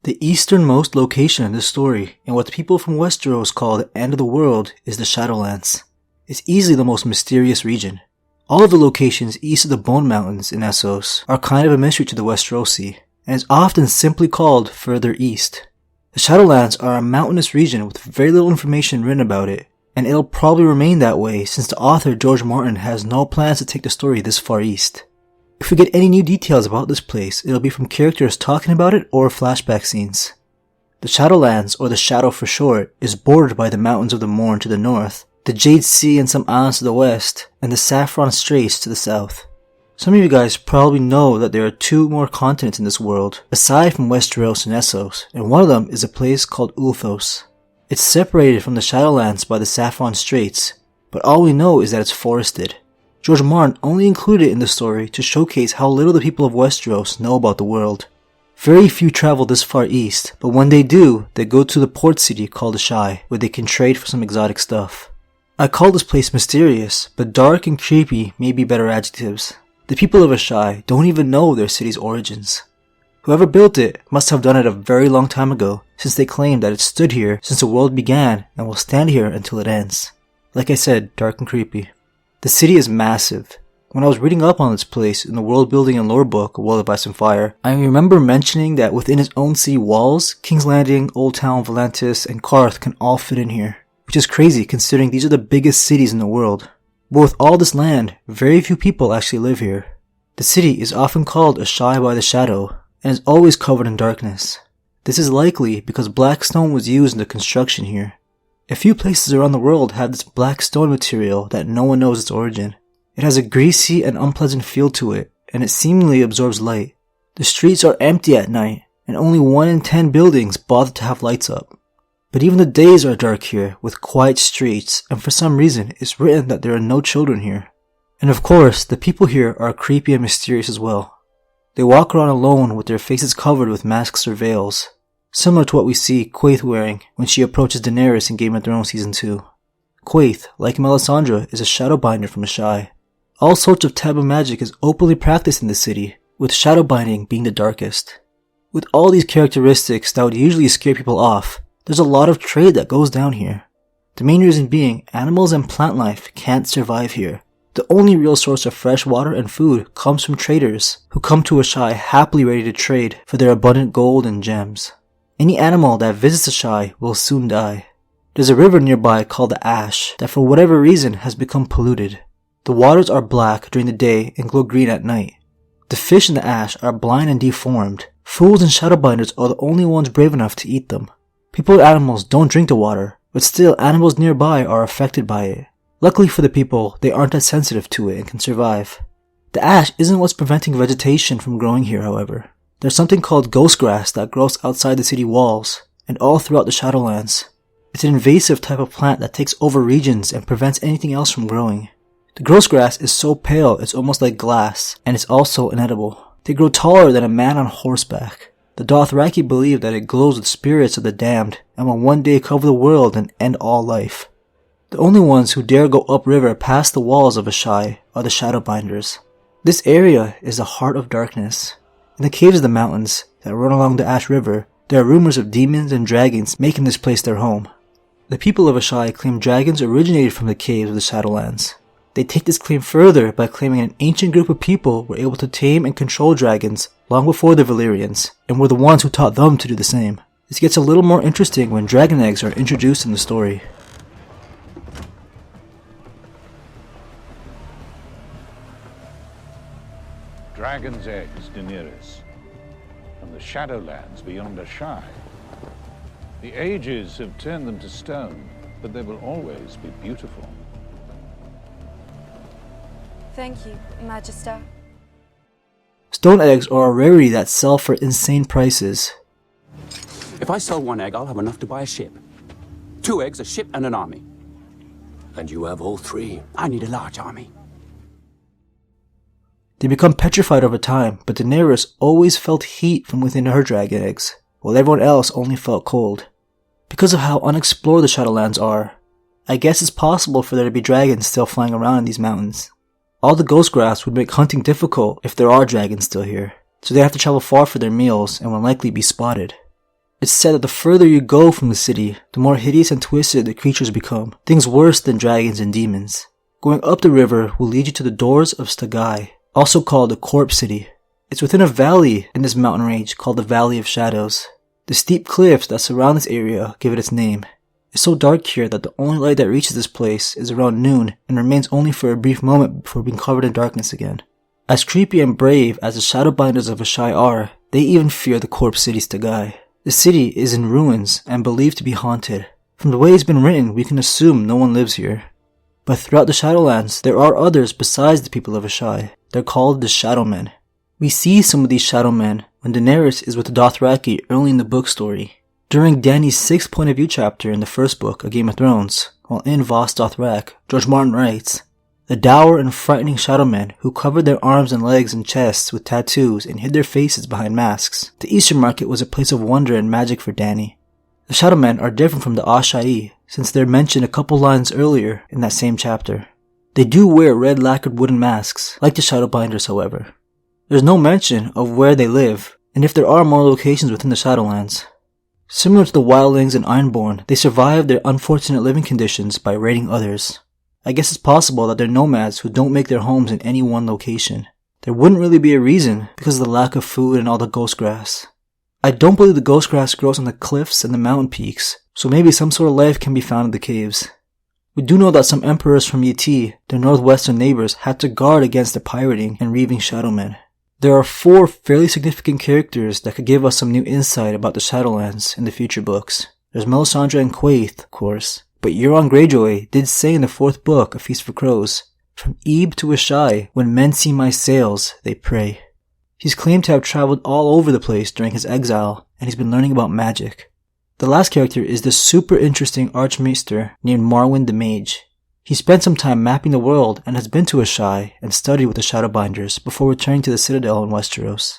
The easternmost location in this story, and what the people from Westeros call the end of the world, is the Shadowlands. It's easily the most mysterious region. All of the locations east of the Bone Mountains in Essos are kind of a mystery to the Westerosi, and is often simply called further east. The Shadowlands are a mountainous region with very little information written about it, and it'll probably remain that way since the author George Martin has no plans to take the story this far east. If we get any new details about this place, it'll be from characters talking about it or flashback scenes. The Shadowlands, or the Shadow for short, is bordered by the Mountains of the Morn to the north, the Jade Sea and some islands to the west, and the Saffron Straits to the south. Some of you guys probably know that there are 2 more continents in this world, aside from Westeros and Essos, and one of them is a place called Ulthos. It's separated from the Shadowlands by the Saffron Straits, but all we know is that it's forested. George Martin only included it in the story to showcase how little the people of Westeros know about the world. Very few travel this far east, but when they do, they go to the port city called Asshai, where they can trade for some exotic stuff. I call this place mysterious, but dark and creepy may be better adjectives. The people of Asshai don't even know their city's origins. Whoever built it must have done it a very long time ago, since they claim that it stood here since the world began and will stand here until it ends. Like I said, dark and creepy. The city is massive. When I was reading up on this place in the world building and lore book, World of Ice and Fire, I remember mentioning that within its own city walls, King's Landing, Old Town, Volantis, and Karth can all fit in here. Which is crazy considering these are the biggest cities in the world. But with all this land, very few people actually live here. The city is often called Asshai by the Shadow, and is always covered in darkness. This is likely because black stone was used in the construction here. A few places around the world have this black stone material that no one knows its origin. It has a greasy and unpleasant feel to it, and it seemingly absorbs light. The streets are empty at night, and only 1 in 10 buildings bother to have lights up. But even the days are dark here, with quiet streets, and for some reason it's written that there are no children here. And of course, the people here are creepy and mysterious as well. They walk around alone with their faces covered with masks or veils, similar to what we see Quaithe wearing when she approaches Daenerys in Game of Thrones Season 2. Quaithe, like Melisandre, is a shadowbinder from Asshai. All sorts of taboo magic is openly practiced in the city, with shadowbinding being the darkest. With all these characteristics that would usually scare people off, there's a lot of trade that goes down here. The main reason being, animals and plant life can't survive here. The only real source of fresh water and food comes from traders, who come to Asshai happily ready to trade for their abundant gold and gems. Any animal that visits Asshai will soon die. There's a river nearby called the Ash that for whatever reason has become polluted. The waters are black during the day and glow green at night. The fish in the Ash are blind and deformed. Fools and shadowbinders are the only ones brave enough to eat them. People and animals don't drink the water, but still animals nearby are affected by it. Luckily for the people, they aren't that sensitive to it and can survive. The ash isn't what's preventing vegetation from growing here, however. There's something called ghost grass that grows outside the city walls, and all throughout the Shadowlands. It's an invasive type of plant that takes over regions and prevents anything else from growing. The ghost grass is so pale it's almost like glass, and it's also inedible. They grow taller than a man on horseback. The Dothraki believe that it glows with spirits of the damned, and will one day cover the world and end all life. The only ones who dare go upriver past the walls of Asshai are the Shadowbinders. This area is the heart of darkness. In the caves of the mountains that run along the Ash River, there are rumors of demons and dragons making this place their home. The people of Asshai claim dragons originated from the caves of the Shadowlands. They take this claim further by claiming an ancient group of people were able to tame and control dragons long before the Valyrians, and were the ones who taught them to do the same. This gets a little more interesting when dragon eggs are introduced in the story. Dragon's eggs, Daenerys, from the Shadowlands beyond Asshai. The ages have turned them to stone, but they will always be beautiful. Thank you, Magister. Stone eggs are a rarity that sell for insane prices. If I sell one egg, I'll have enough to buy a ship. 2 eggs, a ship, and an army. And you have all 3. I need a large army. They become petrified over time, but Daenerys always felt heat from within her dragon eggs, while everyone else only felt cold. Because of how unexplored the Shadowlands are, I guess it's possible for there to be dragons still flying around in these mountains. All the ghost grass would make hunting difficult if there are dragons still here, so they have to travel far for their meals and will likely be spotted. It's said that the further you go from the city, the more hideous and twisted the creatures become, things worse than dragons and demons. Going up the river will lead you to the doors of Stagai, also called the Corpse City. It's within a valley in this mountain range called the Valley of Shadows. The steep cliffs that surround this area give it its name. It's so dark here that the only light that reaches this place is around noon and remains only for a brief moment before being covered in darkness again. As creepy and brave as the Shadowbinders of Asshai are, they even fear the Corpse City Stagai. The city is in ruins and believed to be haunted. From the way it's been written, we can assume no one lives here. But throughout the Shadowlands, there are others besides the people of Asshai. They're called the Shadowmen. We see some of these Shadowmen when Daenerys is with the Dothraki early in the book story. During Dany's 6th point of view chapter in the first book, A Game of Thrones, while in Vos Dothrak, George Martin writes, "The dour and frightening Shadowmen who covered their arms and legs and chests with tattoos and hid their faces behind masks. The Eastern Market was a place of wonder and magic for Dany." The Shadowmen are different from the Asshai, since they're mentioned a couple lines earlier in that same chapter. They do wear red lacquered wooden masks, like the Shadowbinders however. There's no mention of where they live, and if there are more locations within the Shadowlands. Similar to the Wildlings and Ironborn, they survive their unfortunate living conditions by raiding others. I guess it's possible that they're nomads who don't make their homes in any one location. There wouldn't really be a reason because of the lack of food and all the ghost grass. I don't believe the ghost grass grows on the cliffs and the mountain peaks, so maybe some sort of life can be found in the caves. We do know that some emperors from Yeti, their northwestern neighbors, had to guard against the pirating and reaving Shadowmen. There are 4 fairly significant characters that could give us some new insight about the Shadowlands in the future books. There's Melisandre and Quaithe, of course, but Euron Greyjoy did say in the 4th book, A Feast for Crows, "From Ebe to Asshai, when men see my sails, they pray." He's claimed to have traveled all over the place during his exile, and he's been learning about magic. The last character is this super interesting Archmaester named Marwyn the Mage. He spent some time mapping the world and has been to Asshai and studied with the Shadowbinders before returning to the Citadel in Westeros.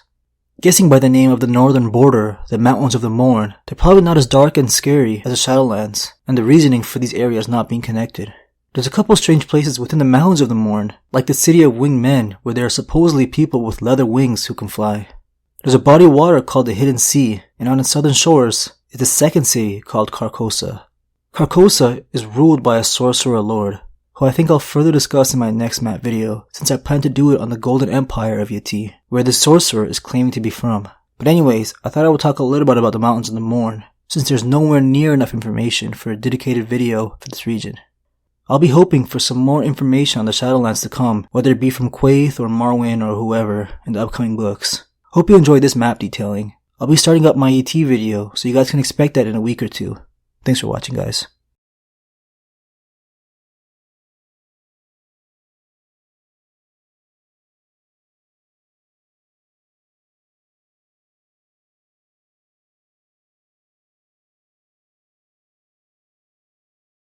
Guessing by the name of the northern border, the Mountains of the Morn, they're probably not as dark and scary as the Shadowlands, and the reasoning for these areas not being connected. There's a couple strange places within the Mountains of the Morn, like the City of Winged Men, where there are supposedly people with leather wings who can fly. There's a body of water called the Hidden Sea, and on its southern shores is the second city called Carcosa. Carcosa is ruled by a sorcerer lord, who I think I'll further discuss in my next map video, since I plan to do it on the Golden Empire of Yeti, where the sorcerer is claiming to be from. But anyways, I thought I would talk a little bit about the Mountains of the Morn, since there's nowhere near enough information for a dedicated video for this region. I'll be hoping for some more information on the Shadowlands to come, whether it be from Quaithe or Marwyn or whoever in the upcoming books. Hope you enjoyed this map detailing. I'll be starting up my ET video, so you guys can expect that in a week or two. Thanks for watching, guys.